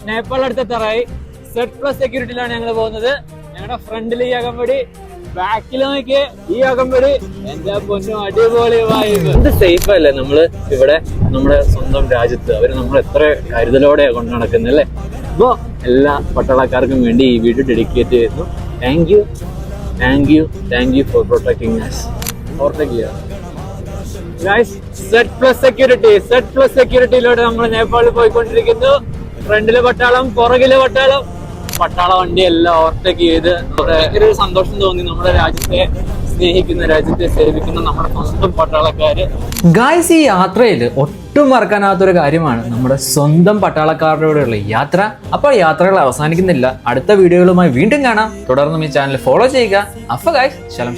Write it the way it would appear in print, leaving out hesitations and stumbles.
Nepal അടുത്തെത്താറായി. Z+ സെക്യൂരിറ്റിയിലാണ് ഞങ്ങൾ പോകുന്നത്. ഞങ്ങളുടെ ഫ്രണ്ടിൽ ഈ അകമ്പടി, ബാക്കിൽ നോക്കിയേ ഈ അകമ്പടി. എന്റെ പൊന്നും അടിപൊളി വൈബ്. എന്ത് സേഫ് അല്ലേ നമ്മള് ഇവിടെ നമ്മുടെ സ്വന്തം രാജ്യത്ത്. അവര് നമ്മൾ എത്ര കരുതലോടെയാണ് കൊണ്ട് നടക്കുന്നത് അല്ലേ. അപ്പോ എല്ലാ പട്ടാളക്കാർക്കും വേണ്ടി ഈ വീഡിയോ ഡെഡിക്കേറ്റ് ചെയ്യുന്നു. Thank you for protecting us. Z+ സെക്യൂരിറ്റിയിലൂടെ നമ്മൾ നേപ്പാളിൽ പോയിക്കൊണ്ടിരിക്കുന്നു. ഫ്രണ്ടിലെ പട്ടാളം, പുറകിലെ പട്ടാളം. പട്ടാള വണ്ടി എല്ലാം ഓവർടേക്ക് ചെയ്ത് ഭയങ്കര ഒരു സന്തോഷം തോന്നി. നമ്മുടെ രാജ്യത്തെ സ്നേഹിക്കുന്ന, രാജ്യത്തെ സേവിക്കുന്ന നമ്മുടെ സ്വന്തം പട്ടാളക്കാര്. ഗായ്സ്, ഈ യാത്രയിൽ ഒട്ടും മറക്കാനാത്തൊരു കാര്യമാണ് നമ്മുടെ സ്വന്തം പട്ടാളക്കാരുടെയുള്ള യാത്ര. അപ്പോൾ യാത്രകൾ അവസാനിക്കുന്നില്ല. അടുത്ത വീഡിയോകളുമായി വീണ്ടും കാണാം. തുടർന്നും ഈ ചാനൽ ഫോളോ ചെയ്യുക. അപ്പൊ ഗായ്സ്, ശലം.